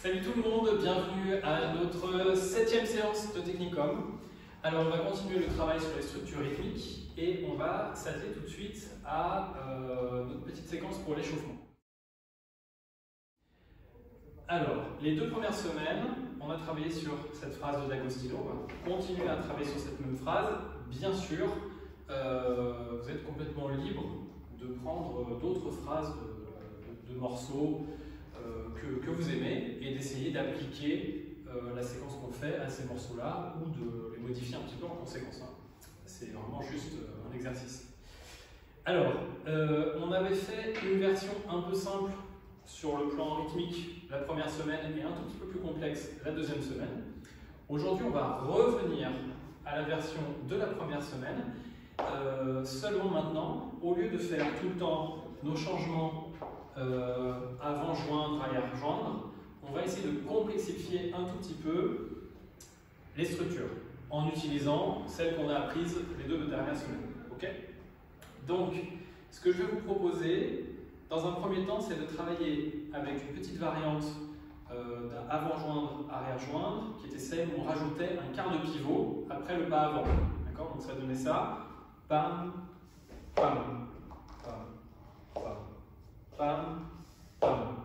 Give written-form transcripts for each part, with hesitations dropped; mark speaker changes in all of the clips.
Speaker 1: Salut tout le monde, bienvenue à notre 7e séance de Technicum. Alors on va continuer le travail sur les structures rythmiques et on va s'atteler tout de suite à notre petite séquence pour l'échauffement. Alors, les 2 premières semaines, on a travaillé sur cette phrase de D'Agostino. On va continuer à travailler sur cette même phrase. Bien sûr, vous êtes complètement libre de prendre d'autres phrases de morceaux que vous aimez et d'essayer d'appliquer la séquence qu'on fait à ces morceaux-là ou de les modifier un petit peu en conséquence. C'est vraiment juste un exercice. Alors, on avait fait une version un peu simple sur le plan rythmique la première semaine et un tout petit peu plus complexe la deuxième semaine. Aujourd'hui, on va revenir à la version de la première semaine. Seulement maintenant, au lieu de faire tout le temps nos changements avant joindre, arrière joindre, on va essayer de complexifier un tout petit peu les structures en utilisant celles qu'on a apprises les 2 dernières semaines. Okay ? Donc, ce que je vais vous proposer, dans un premier temps, c'est de travailler avec une petite variante d'avant joindre, arrière joindre, qui était celle où on rajoutait un quart de pivot après le pas avant. D'accord ? Donc ça donnait ça. Pam, pam, pam, pam, pam, pam,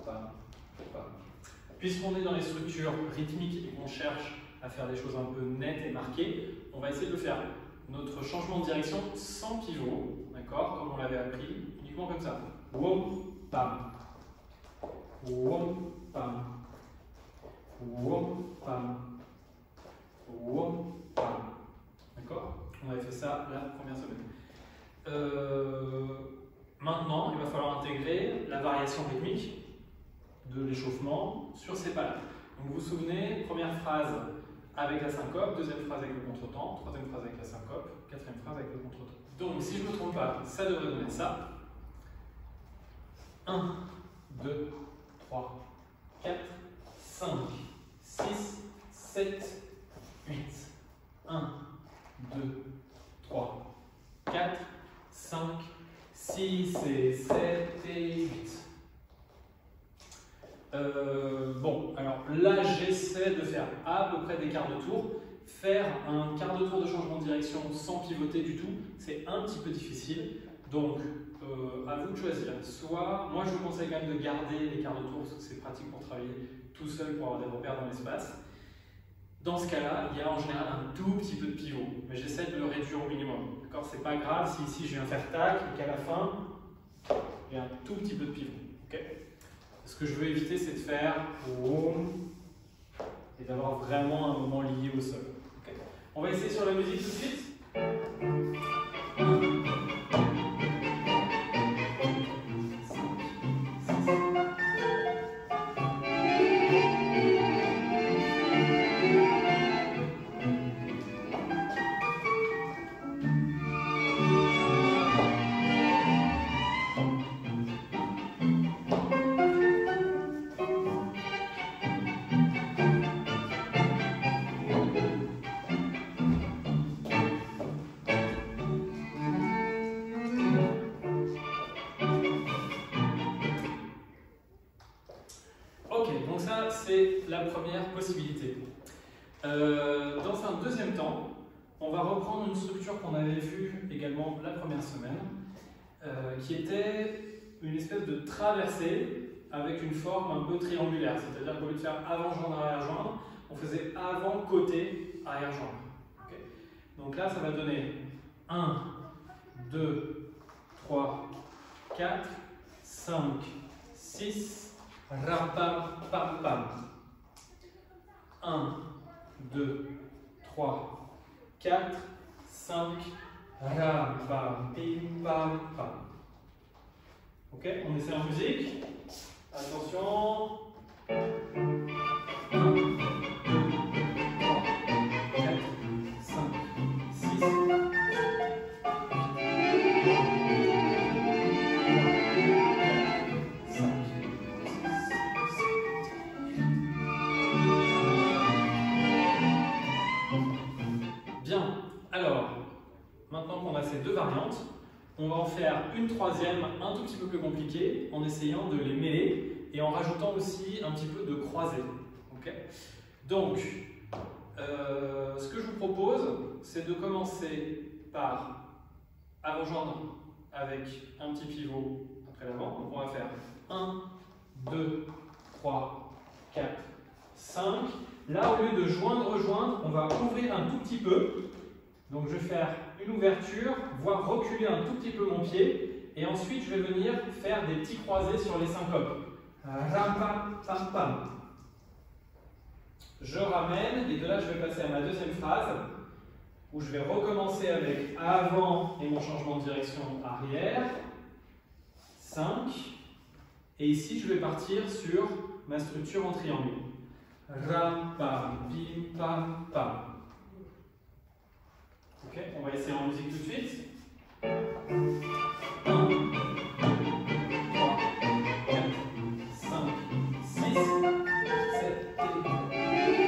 Speaker 1: pam, pam. Puisqu'on est dans les structures rythmiques et qu'on cherche à faire des choses un peu nettes et marquées, on va essayer de faire notre changement de direction sans pivot, d'accord, comme on l'avait appris, uniquement comme ça. Wom, pam. Wom, pam. Wom, pam. Wom, pam. D'accord? On avait fait ça la première semaine. Maintenant, il va falloir intégrer la variation rythmique de l'échauffement sur ces pas-là. Donc vous vous souvenez, première phrase avec la syncope, deuxième phrase avec le contretemps, troisième phrase avec la syncope, quatrième phrase avec le contretemps. Donc si je ne me trompe pas, ça devrait donner ça. 1, 2, 3, 4, 5, 6, 7, 8. 1, 2, 3, 4, 5, 6 et 7 et 8. Bon, alors là j'essaie de faire à peu près des quarts de tour. Faire un quart de tour de changement de direction sans pivoter du tout, c'est un petit peu difficile. Donc à vous de choisir. Soit, moi je vous conseille quand même de garder les quarts de tour parce que c'est pratique pour travailler tout seul pour avoir des repères dans l'espace. Dans ce cas-là, il y a en général un tout petit peu de pivot, mais j'essaie de le réduire au minimum. D'accord ? C'est pas grave si ici je viens faire tac et qu'à la fin, il y a un tout petit peu de pivot. Okay ? Ce que je veux éviter, c'est de faire boum et d'avoir vraiment un moment lié au sol. Okay ? On va essayer sur la musique tout de suite. Donc ça, c'est la première possibilité. Dans un deuxième temps, on va reprendre une structure qu'on avait vue également la première semaine, qui était une espèce de traversée avec une forme un peu triangulaire. C'est-à-dire qu'au lieu de faire avant-joindre, arrière-joindre, on faisait avant-côté, arrière-joindre. Okay ? Donc là, ça va donner 1, 2, 3, 4, 5, 6, ram pam pam pam. 1, 2, 3, 4, 5, ram pam pim pam pam. Ok, on essaie en musique. Attention. 1, 2, 3, 4, 5, 6. Bien, alors, maintenant qu'on a ces 2 variantes, on va en faire une troisième un tout petit peu plus compliquée en essayant de les mêler et en rajoutant aussi un petit peu de croisée. Okay, donc, ce que je vous propose, c'est de commencer par à rejoindre avec un petit pivot après l'avant. Donc on va faire 1, 2, 3, 4, 5. Là, au lieu de joindre, rejoindre, on va ouvrir un tout petit peu. Donc je vais faire une ouverture, voire reculer un tout petit peu mon pied. Et ensuite, je vais venir faire des petits croisés sur les syncopes. Ram, pam, pam, pam. Je ramène, et de là, je vais passer à ma deuxième phrase, où je vais recommencer avec avant et mon changement de direction arrière. 5. Et ici, je vais partir sur ma structure en triangle. Ram, pam, bim, pam, pam. Ok, on va essayer en musique tout de suite. 1, 2, 3, 4, 5, 6, 7 et 5.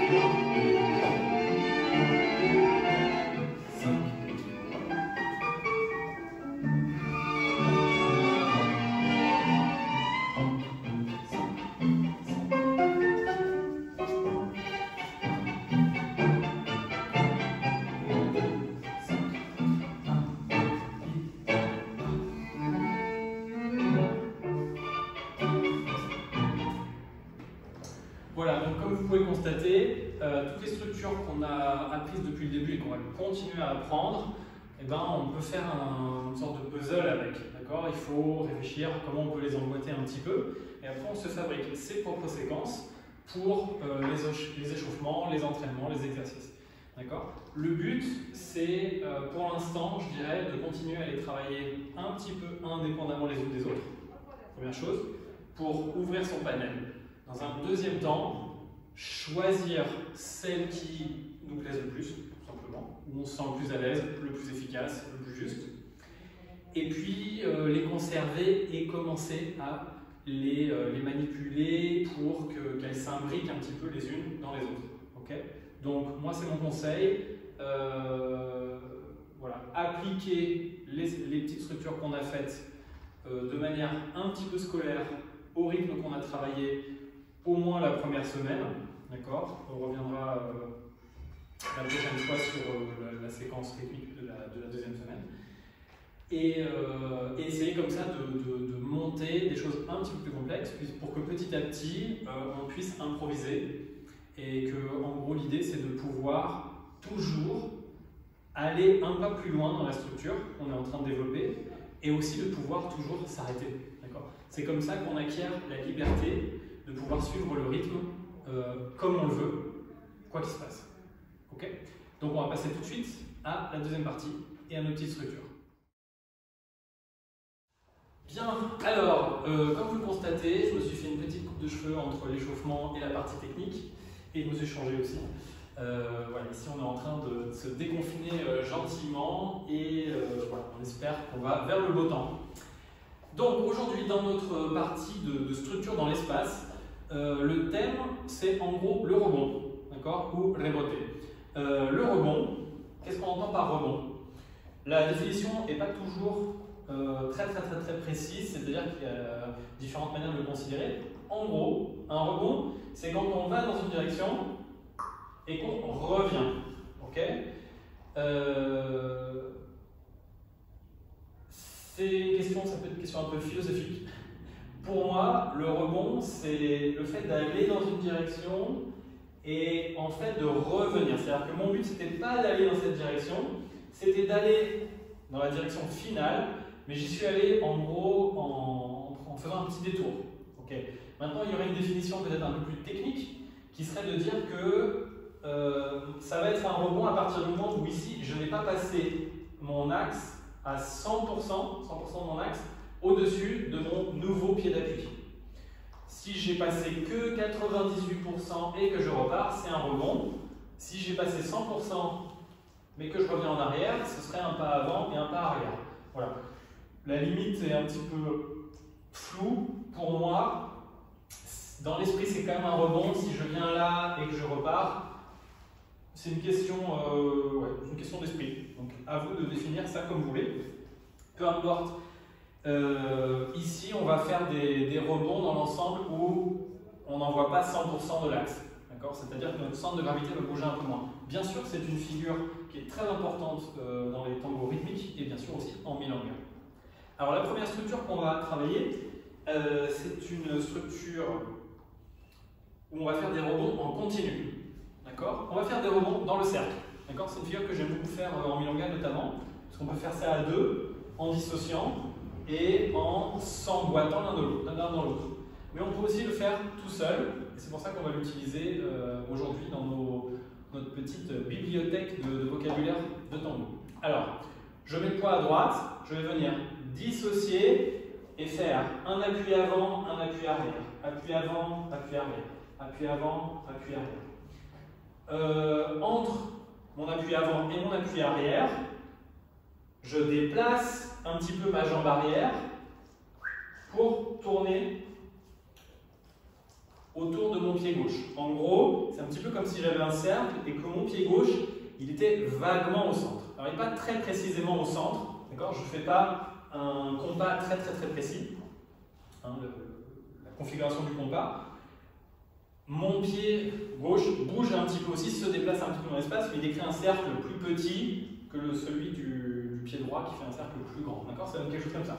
Speaker 1: Voilà, donc comme vous pouvez le constater, toutes les structures qu'on a apprises depuis le début et qu'on va continuer à apprendre, eh ben, on peut faire une sorte de puzzle avec. Il faut réfléchir à comment on peut les emboîter un petit peu. Et après, on se fabrique ses propres séquences pour les échauffements, les entraînements, les exercices. Le but, c'est pour l'instant, je dirais, de continuer à les travailler un petit peu indépendamment les unes des autres. Première chose, pour ouvrir son panel. Dans un deuxième temps, choisir celle qui nous plaise le plus, tout simplement, où on se sent le plus à l'aise, le plus efficace, le plus juste. Et puis les conserver et commencer à les manipuler pour qu'elles s'imbriquent un petit peu les unes dans les autres. Okay, donc moi c'est mon conseil, voilà, appliquer les petites structures qu'on a faites de manière un petit peu scolaire au rythme qu'on a travaillé au moins la première semaine, d'accord. On reviendra la prochaine fois sur la séquence rythmique de la deuxième semaine. Et essayer comme ça de monter des choses un petit peu plus complexes pour que petit à petit on puisse improviser et que en gros l'idée c'est de pouvoir toujours aller un pas plus loin dans la structure qu'on est en train de développer et aussi de pouvoir toujours s'arrêter. C'est comme ça qu'on acquiert la liberté de pouvoir suivre le rythme comme on le veut, quoi qu'il se passe. Okay, donc on va passer tout de suite à la deuxième partie et à nos petites structures. Bien, alors, comme vous le constatez, je me suis fait une petite coupe de cheveux entre l'échauffement et la partie technique, et je me suis changé aussi. Voilà, ici on est en train de se déconfiner gentiment, et voilà, on espère qu'on va vers le beau temps. Donc aujourd'hui, dans notre partie de structure dans l'espace, le thème c'est en gros le rebond, d'accord, ou reboter. Le rebond, qu'est-ce qu'on entend par rebond? La définition n'est pas toujours très précise, c'est-à-dire qu'il y a différentes manières de le considérer. En gros, un rebond, c'est quand on va dans une direction et qu'on revient. Okay, c'est une question, ça peut être une question un peu philosophique. Pour moi, le rebond, c'est le fait d'aller dans une direction et en fait de revenir. C'est-à-dire que mon but, c'était pas d'aller dans cette direction, c'était d'aller dans la direction finale, mais j'y suis allé en gros en faisant un petit détour. Okay. Maintenant, il y aurait une définition peut-être un peu plus technique qui serait de dire que ça va être un rebond à partir du moment où ici, je n'ai pas passé mon axe à 100% de mon axe au-dessus de mon nouveau pied d'appui. Si j'ai passé que 98% et que je repars, c'est un rebond. Si j'ai passé 100% mais que je reviens en arrière, ce serait un pas avant et un pas arrière. Voilà. La limite est un petit peu floue pour moi. Dans l'esprit, c'est quand même un rebond. Si je viens là et que je repars, c'est une question d'esprit. Donc à vous de définir ça comme vous voulez. Peu importe Ici, on va faire des rebonds dans l'ensemble où on n'envoie pas 100% de l'axe. C'est-à-dire que notre centre de gravité va bouger un peu moins. Bien sûr, c'est une figure qui est très importante dans les tangos rythmiques et bien sûr aussi en milonga. Alors la première structure qu'on va travailler, c'est une structure où on va faire des rebonds en continu. On va faire des rebonds dans le cercle. C'est une figure que j'aime beaucoup faire en milonga notamment, parce qu'on peut faire ça à deux, en dissociant et en s'emboîtant l'un dans l'autre. Mais on peut aussi le faire tout seul, et c'est pour ça qu'on va l'utiliser aujourd'hui dans notre petite bibliothèque de vocabulaire de tango. Alors, je mets le poids à droite, je vais venir dissocier et faire un appui avant, un appui arrière, appui avant, appui arrière, appui avant, appui arrière. Entre mon appui avant et mon appui arrière, je déplace un petit peu ma jambe arrière pour tourner autour de mon pied gauche. En gros, c'est un petit peu comme si j'avais un cercle et que mon pied gauche, il était vaguement au centre. Alors, il n'est pas très précisément au centre, je ne fais pas un compas très précis, la configuration du compas. Mon pied gauche bouge un petit peu aussi, se déplace un petit peu dans l'espace, mais il décrit un cercle plus petit que celui du pied droit qui fait un cercle plus grand. Ça donne quelque chose comme ça.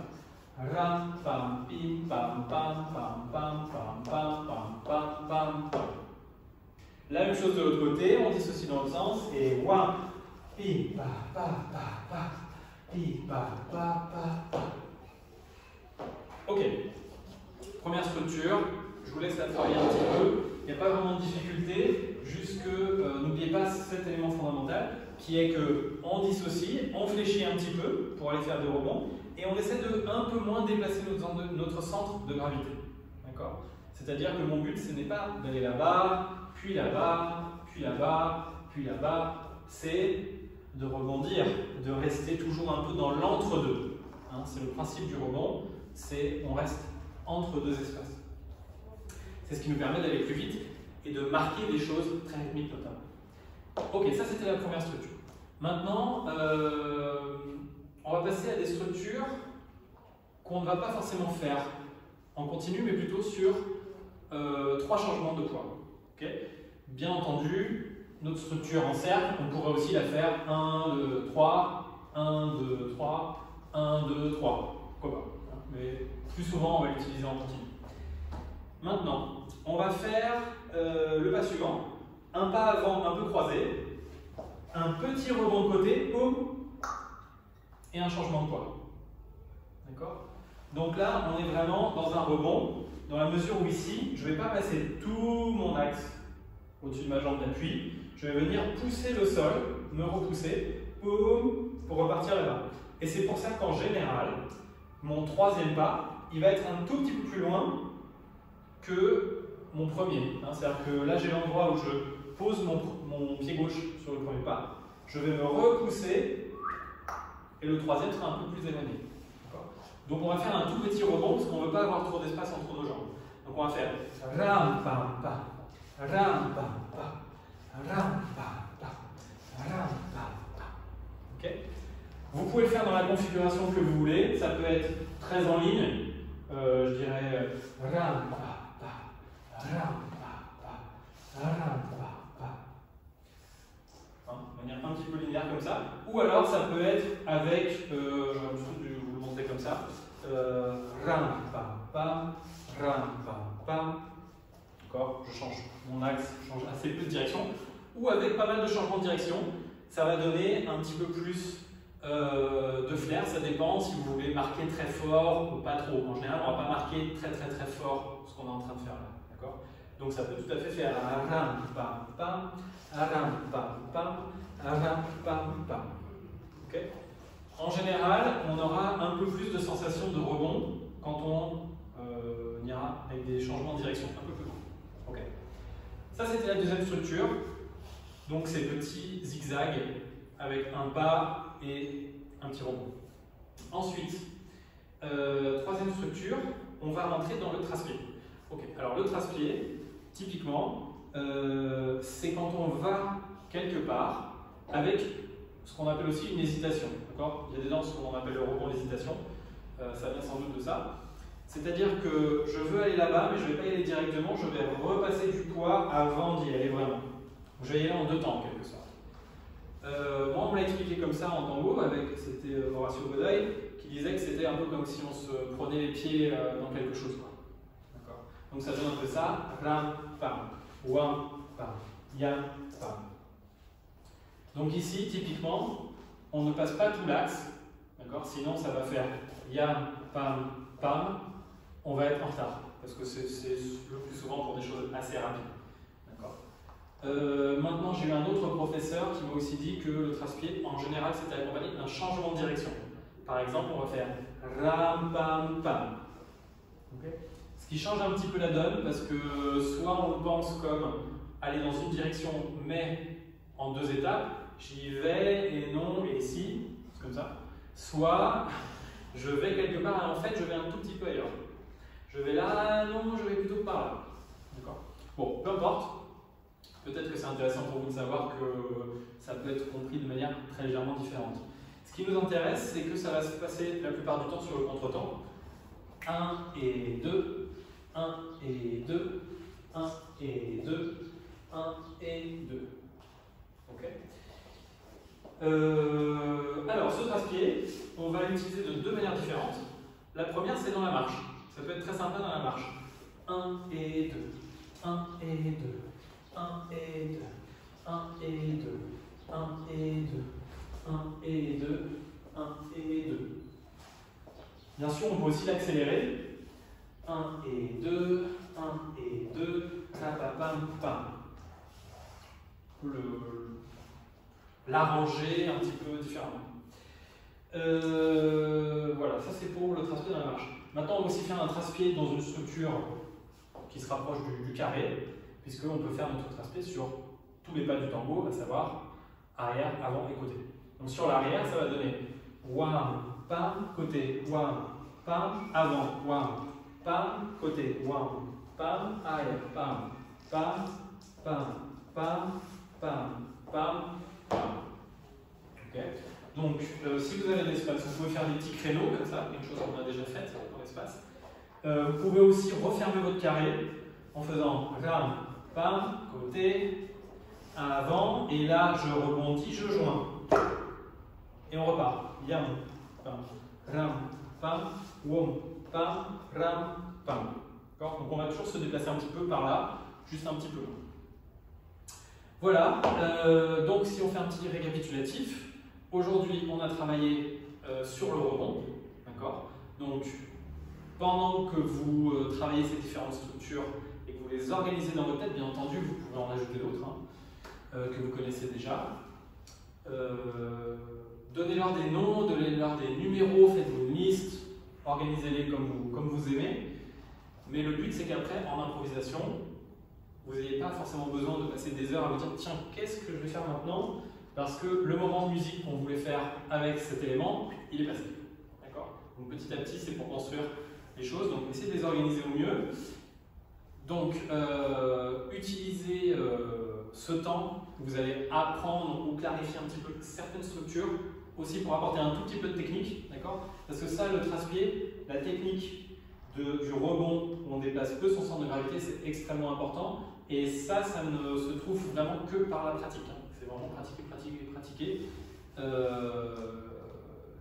Speaker 1: Ram, pam, pim, pam, pam, pam, pam, pam, pam, pam, pam, pam, pam. La même chose de l'autre côté, on dissocie dans le sens et wam, pi, pa, pa, pa, pa, pi, pa, pa, pa, pa. Ok. Première structure, je vous laisse la travailler un petit peu. Il n'y a pas vraiment de difficulté, juste que n'oubliez pas cet élément fondamental qui est qu'on dissocie, on fléchit un petit peu pour aller faire des rebonds et on essaie de un peu moins déplacer notre centre de gravité. C'est-à-dire que mon but, ce n'est pas d'aller là-bas, puis là-bas, puis là-bas, puis là-bas, c'est de rebondir, de rester toujours un peu dans l'entre-deux. C'est le principe du rebond, c'est on reste entre deux espaces. C'est ce qui nous permet d'aller plus vite et de marquer des choses très rythmiques notamment. Ok, ça c'était la première structure. Maintenant, on va passer à des structures qu'on ne va pas forcément faire en continu, mais plutôt sur 3 changements de poids. Bien entendu, notre structure en cercle, on pourrait aussi la faire 1, 2, 3, 1, 2, 3, 1, 2, 3. Pourquoi pas, mais plus souvent, on va l'utiliser en continu. Maintenant, on va faire le pas suivant. Un pas avant un peu croisé, un petit rebond de côté, boum, et un changement de poids. Donc là, on est vraiment dans un rebond, dans la mesure où ici, je ne vais pas passer tout mon axe au-dessus de ma jambe d'appui, je vais venir pousser le sol, me repousser, boum, pour repartir là-bas. Et c'est pour ça qu'en général, mon troisième pas, il va être un tout petit peu plus loin que mon premier. C'est-à-dire que là, j'ai l'endroit où je pose mon pied gauche sur le premier pas, je vais me repousser et le troisième sera un peu plus éloigné. Donc on va faire un tout petit rebond parce qu'on ne veut pas avoir trop d'espace entre nos jambes. Donc on va faire ram pam pam, ram pam pam, ram pam pam, ram pam pam. Vous pouvez le faire dans la configuration que vous voulez. Ça peut être très en ligne. Je dirais ram pam pam, ram pam pam, ram pam pam. De manière un petit peu linéaire comme ça. Ou alors ça peut être avec, j'aurais l'habitude de vous le montrer comme ça. Ram pam pam, ram pam pam. D'accord, je change mon axe, je change assez peu de direction. Ou avec pas mal de changements de direction, ça va donner un petit peu plus de flair. Ça dépend si vous voulez marquer très fort ou pas trop. En général, on ne va pas marquer très fort ce qu'on est en train de faire là. D'accord, donc ça peut tout à fait faire ram pam pam, ram pam pam, ram pam pam. Ok. En général, on aura un peu plus de sensation de rebond quand on ira avec des changements de direction un peu plus grands. Okay. Ça, c'était la deuxième structure. Donc, ces petits zigzags avec un pas et un petit rebond. Ensuite, troisième structure, on va rentrer dans le trace-pied. Okay. Alors, le trace-pied, typiquement, c'est quand on va quelque part avec ce qu'on appelle aussi une hésitation. Il y a des danses qu'on appelle le rebond d'hésitation. ça vient sans doute de ça. C'est-à-dire que je veux aller là-bas, mais je ne vais pas y aller directement, je vais repasser du poids avant d'y aller vraiment. Je vais y aller en 2 temps, en quelque sorte. Moi, on me l'a expliqué comme ça en tango, c'était Horacio Godoy, qui disait que c'était un peu comme si on se prenait les pieds dans quelque chose. D'accord. Donc ça donne un peu ça, ram, pam, wam, pam, yam, pam. Donc ici, typiquement, on ne passe pas tout l'axe, d'accord, sinon ça va faire yam, pam, pam, on va être en retard, parce que c'est le plus souvent pour des choses assez rapides. Maintenant, j'ai eu un autre professeur qui m'a aussi dit que le trace-pied, en général, c'était accompagné d'un changement de direction. Par exemple, on va faire ram, pam, pam. Okay. Ce qui change un petit peu la donne, parce que soit on le pense comme aller dans une direction, mais en 2 étapes, j'y vais et non et si, c'est comme ça. Soit je vais quelque part et en fait, je vais un tout petit peu ailleurs. Je vais là, non, je vais plutôt par là. D'accord. Bon, peu importe. Peut-être que c'est intéressant pour vous de savoir que ça peut être compris de manière très légèrement différente. Ce qui nous intéresse, c'est que ça va se passer la plupart du temps sur le contretemps. 1 et 2, 1 et 2, 1 et 2, 1 et 2. Ok. Alors, ce trace-pied, on va l'utiliser de 2 manières différentes. La première, c'est dans la marche. Ça peut être très sympa dans la marche. 1 et 2, 1 et 2. 1 et 2, 1 et 2, 1 et 2, 1 et 2, 1 et 2. Bien sûr, on peut aussi l'accélérer. 1 et 2, 1 et 2, pam, pam. L'arranger un petit peu différemment. Voilà, ça c'est pour le trace-pied dans la marche. Maintenant, on va aussi faire un trace-pied dans une structure qui se rapproche du carré, puisqu'on peut faire notre trace-pied sur tous les pas du tango, à savoir arrière, avant et côté. Donc sur l'arrière, ça va donner wam, pam, côté, wam, pam, avant, wam, pam, côté, wam, pam, arrière, pam, pam, pam, pam, pam, pam, pam. Ok. Donc si vous avez de l'espace, vous pouvez faire des petits créneaux comme ça, quelque chose qu'on a déjà fait dans l'espace. Vous pouvez aussi refermer votre carré en faisant ram, pam, côté, avant, et là je rebondis, je joins. Et on repart. Yam, pam, ram, pam, wom, pam, ram, pam. Donc on va toujours se déplacer un petit peu par là, juste un petit peu. Voilà, donc si on fait un petit récapitulatif, aujourd'hui on a travaillé sur le rebond, d'accord. Donc pendant que vous travaillez ces différentes structures et que vous les organisez dans votre tête, bien entendu, vous pouvez en ajouter d'autres que vous connaissez déjà. Donnez-leur des noms, donnez-leur des numéros, faites-vous une liste, organisez-les comme vous aimez. Mais le but, c'est qu'après, en improvisation, vous n'ayez pas forcément besoin de passer des heures à vous dire « Tiens, qu'est-ce que je vais faire maintenant ?» Parce que le moment de musique qu'on voulait faire avec cet élément, il est passé. D'accord. Donc petit à petit, c'est pour construire les choses. Donc essayez de les organiser au mieux. Donc utilisez ce temps que vous allez apprendre ou clarifier un petit peu certaines structures, aussi pour apporter un tout petit peu de technique. D'accord. Parce que ça, le trace-pied, la technique du rebond où on déplace peu son centre de gravité, c'est extrêmement important. Et ça ne se trouve vraiment que par la pratique. C'est vraiment pratiquer, pratiquer, pratiquer.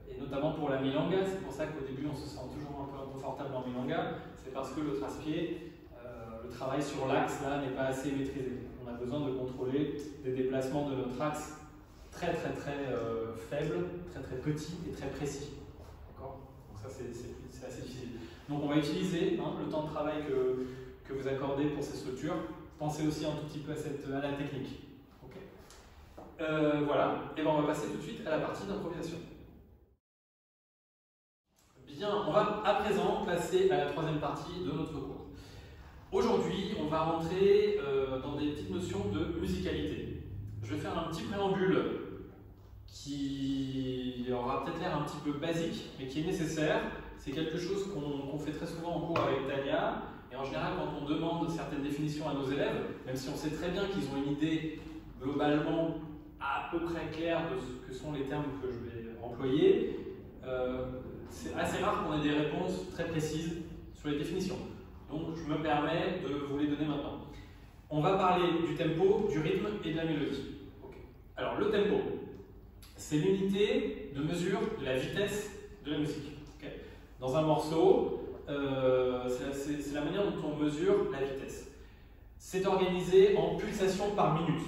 Speaker 1: Et notamment pour la milonga, c'est pour ça qu'au début on se sent toujours un peu inconfortable en milonga. C'est parce que le trace-pied, le travail sur l'axe là n'est pas assez maîtrisé. On a besoin de contrôler des déplacements de notre axe très faibles, très petits et très précis. D'accord. Donc ça c'est assez difficile. Donc on va utiliser le temps de travail que vous accordez pour ces structures. Pensez aussi un tout petit peu à la technique. Okay. Voilà, et bien on va passer tout de suite à la partie d'improvisation. Bien, on va à présent passer à la troisième partie de notre cours. Aujourd'hui, on va rentrer dans des petites notions de musicalité. Je vais faire un petit préambule qui aura peut-être l'air un petit peu basique, mais qui est nécessaire. C'est quelque chose qu'on fait très souvent en cours avec Tania. Et en général, quand on demande certaines définitions à nos élèves, même si on sait très bien qu'ils ont une idée globalement à peu près claire de ce que sont les termes que je vais employer, c'est assez rare qu'on ait des réponses très précises sur les définitions. Donc je me permets de vous les donner maintenant. On va parler du tempo, du rythme et de la mélodie. Okay. Alors le tempo, c'est l'unité de mesure de la vitesse de la musique. Okay. Dans un morceau, c'est la manière dont on mesure la vitesse. C'est organisé en pulsations par minute.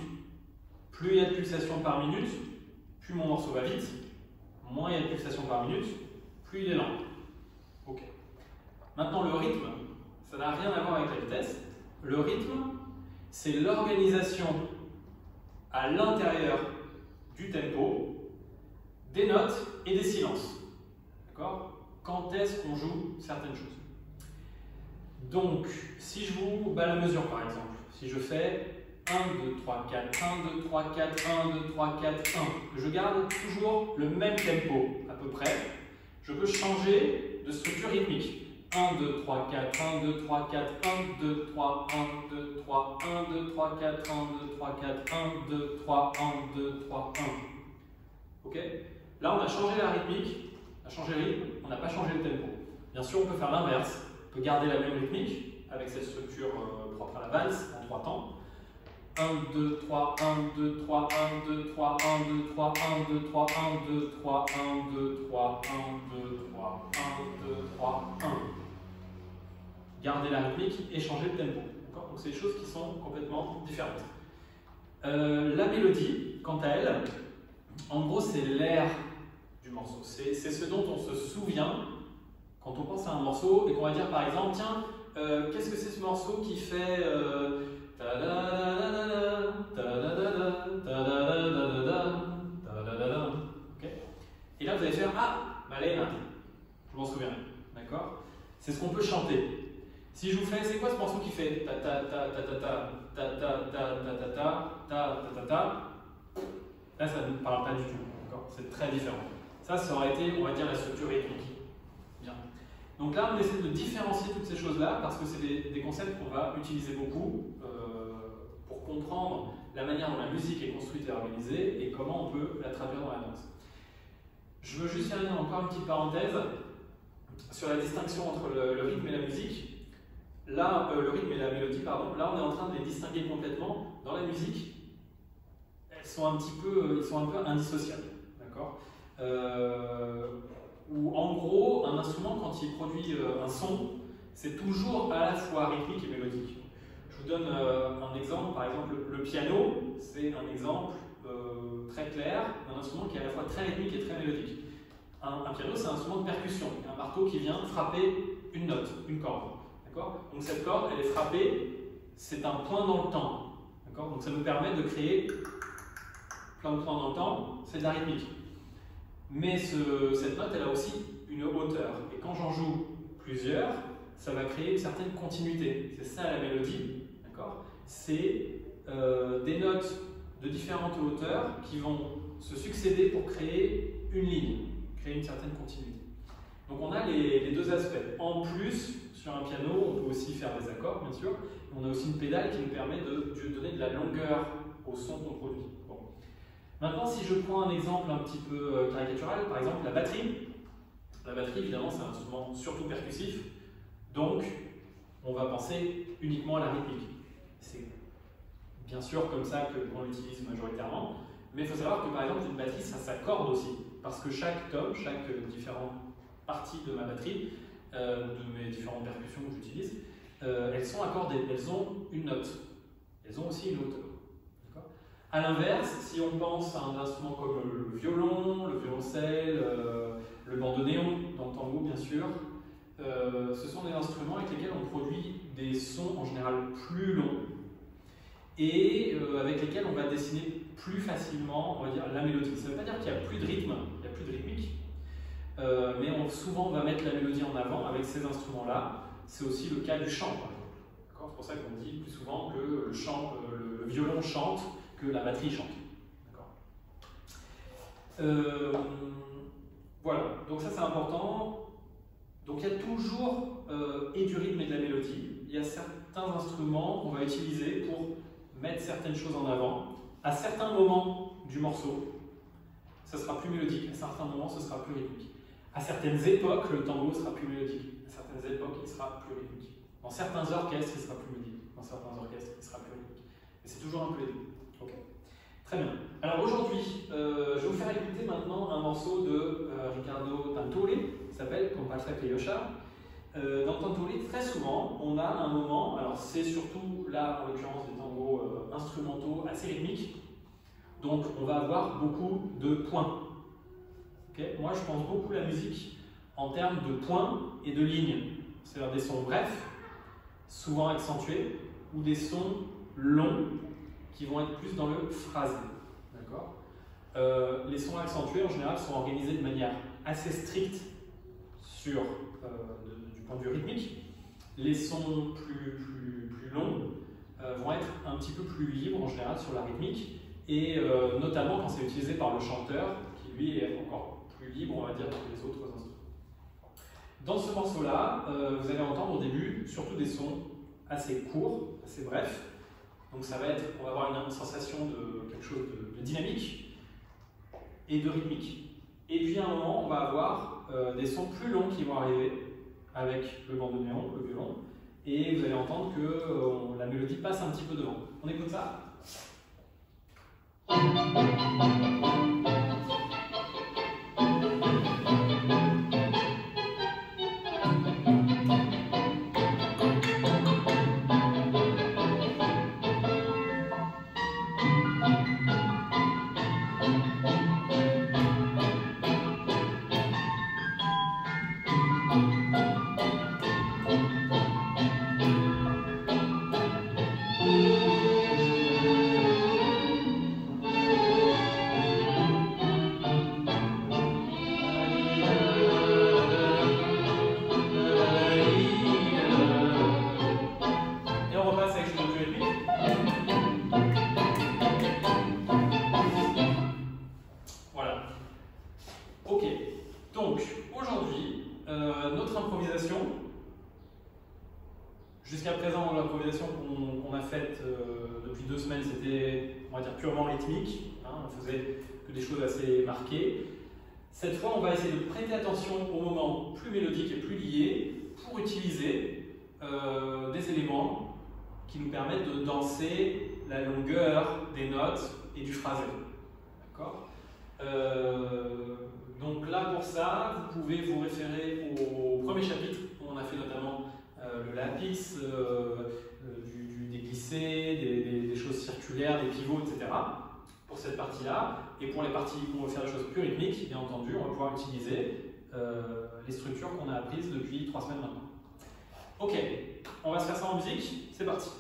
Speaker 1: Plus il y a de pulsations par minute, plus mon morceau va vite. Moins il y a de pulsations par minute, plus il est lent. Okay. Maintenant le rythme, ça n'a rien à voir avec la vitesse. Le rythme, c'est l'organisation à l'intérieur du tempo des notes et des silences. D'accord ? Quand est-ce qu'on joue certaines choses? Donc, si je vous la mesure par exemple, si je fais 1, 2, 3, 4, 1, 2, 3, 4, 1, 2, 3, 4, 1, je garde toujours le même tempo à peu près, je peux changer de structure rythmique. 1, 2, 3, 4, 1, 2, 3, 4, 1, 2, 3, 1, 2, 3, 1, 2, 3, 4, 1, 2, 3, 4, 1, 2, 3, 1, 2, 3, 1. Ok? Là, on a changé la rythmique, on a changé le rythme, on n'a pas changé le tempo. Bien sûr, on peut faire l'inverse, on peut garder la même rythmique avec cette structure propre à la valse en 3 temps. 1, 2, 3, 1, 2, 3, 1, 2, 3, 1, 2, 3, 1, 2, 3, 1, 2, 3, 1, 2, 3, 1, 2, 3, 1, 2, 3, 1. Garder la rythmique et changer le tempo. Donc c'est des choses qui sont complètement différentes. La mélodie, quant à elle, en gros c'est l'air du morceau. C'est ce dont on se souvient quand on pense à un morceau et qu'on va dire par exemple, tiens, qu'est-ce que c'est ce morceau qui fait et là vous allez faire ah, Malena, je m'en souviens, d'accord? C'est ce qu'on peut chanter. Si je vous fais, c'est quoi ce morceau qui fait ta ta ta ta ta ta ta ta ta ta ta ta ta ta, là ça ne parle pas du tout, d'accord? C'est très différent. Ça aurait été, on va dire, la structure rythmique. Bien. Donc là, on essaie de différencier toutes ces choses-là parce que c'est des concepts qu'on va utiliser beaucoup pour comprendre la manière dont la musique est construite et organisée et comment on peut la traduire dans la danse. Je veux juste faire encore une petite parenthèse sur la distinction entre le rythme et la musique. Là, le rythme et la mélodie, pardon, là on est en train de les distinguer complètement. Dans la musique, ils sont un peu indissociables. D'accord ? Où en gros, un instrument, quand il produit un son, c'est toujours à la fois rythmique et mélodique. Je vous donne un exemple, par exemple le piano, c'est un exemple très clair d'un instrument qui est à la fois très rythmique et très mélodique. Un piano, c'est un instrument de percussion, un marteau qui vient frapper une note, une corde. Donc cette corde, elle est frappée, c'est un point dans le temps. Donc ça nous permet de créer plein de points dans le temps, c'est de la rythmique. Mais cette note, elle a aussi une hauteur. Et quand j'en joue plusieurs, ça va créer une certaine continuité. C'est ça la mélodie. C'est des notes de différentes hauteurs qui vont se succéder pour créer une ligne, créer une certaine continuité. Donc on a les deux aspects. En plus, sur un piano, on peut aussi faire des accords, bien sûr. On a aussi une pédale qui nous permet de donner de la longueur au son qu'on produit. Bon. Maintenant, si je prends un exemple un petit peu caricatural, par exemple la batterie. La batterie, évidemment, c'est un instrument surtout percussif. Donc, on va penser uniquement à la rythmique. C'est bien sûr comme ça qu'on l'utilise majoritairement. Mais il faut savoir que, par exemple, une batterie, ça s'accorde aussi. Parce que chaque tome, chaque différente partie de ma batterie, de mes différentes percussions que j'utilise, elles sont accordées, elles ont une note, elles ont aussi une hauteur. A l'inverse, si on pense à un instrument comme le violon, le violoncelle, le bandoneon, dans le tango bien sûr, ce sont des instruments avec lesquels on produit des sons en général plus longs et avec lesquels on va dessiner plus facilement, on va dire, la mélodie. Ça ne veut pas dire qu'il n'y a plus de rythme, il n'y a plus de rythmique, mais souvent on va mettre la mélodie en avant avec ces instruments-là. C'est aussi le cas du chant, par exemple. C'est pour ça qu'on dit plus souvent que le violon chante que la batterie chante. Voilà, donc ça c'est important. Donc il y a toujours et du rythme et de la mélodie. Il y a certains instruments qu'on va utiliser pour mettre certaines choses en avant. À certains moments du morceau, ça sera plus mélodique, à certains moments, ce sera plus rythmique. À certaines époques, le tango sera plus mélodique. À certaines époques, il sera plus rythmique. Dans certains orchestres, il sera plus mélodique. Dans certains orchestres, il sera plus rythmique. Mais c'est toujours un peu les deux. Ok. Très bien. Alors aujourd'hui, je vais vous faire écouter maintenant un morceau de Riccardo Tantoli, qui s'appelle Comparsa Criolla. Dans Tantoli, très souvent, on a un moment, alors c'est surtout là, en l'occurrence, des tangos instrumentaux assez rythmiques, donc on va avoir beaucoup de points. Okay. Moi, je pense beaucoup la musique en termes de points et de lignes, c'est-à-dire des sons brefs, souvent accentués, ou des sons longs qui vont être plus dans le phrasé. D'accord. Les sons accentués, en général, sont organisés de manière assez stricte sur du point de vue rythmique. Les sons plus longs vont être un petit peu plus libres en général sur la rythmique et notamment quand c'est utilisé par le chanteur qui lui est encore plus libre, on va dire, que les autres instruments. Dans ce morceau-là, vous allez entendre au début surtout des sons assez courts, assez brefs. Donc ça va être, on va avoir une sensation de quelque chose de dynamique et de rythmique. Et puis à un moment, on va avoir des sons plus longs qui vont arriver avec le bandoneon, le violon, et vous allez entendre que la mélodie passe un petit peu devant. On écoute ça? Jusqu'à présent, l'improvisation qu'on a faite depuis 2 semaines, c'était, on va dire, purement rythmique. Hein, on faisait que des choses assez marquées. Cette fois, on va essayer de prêter attention aux moments plus mélodiques et plus liés pour utiliser des éléments qui nous permettent de danser la longueur des notes et du phrasé. D'accord ? Donc là, pour ça, vous pouvez vous référer au premier chapitre où on a fait notamment le lapis, des glissés, des choses circulaires, des pivots, etc. pour cette partie-là. Et pour les parties où on veut faire des choses plus rythmiques, bien entendu, on va pouvoir utiliser les structures qu'on a apprises depuis 3 semaines maintenant. Ok, on va se faire ça en musique, c'est parti.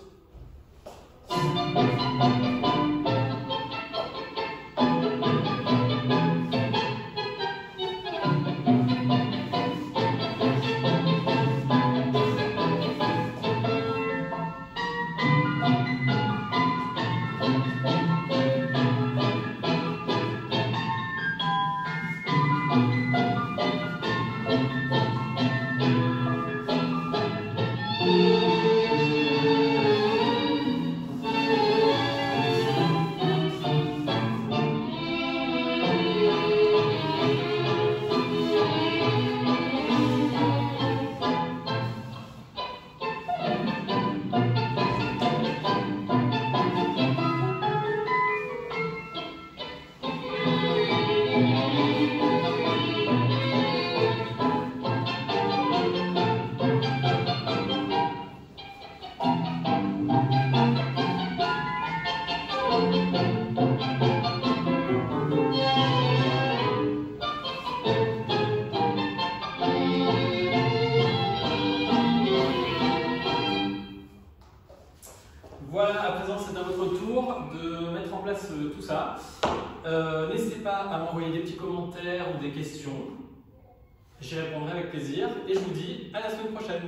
Speaker 1: Voilà, à présent c'est à votre tour de mettre en place tout ça. N'hésitez pas à m'envoyer des petits commentaires ou des questions. J'y répondrai avec plaisir et je vous dis à la semaine prochaine.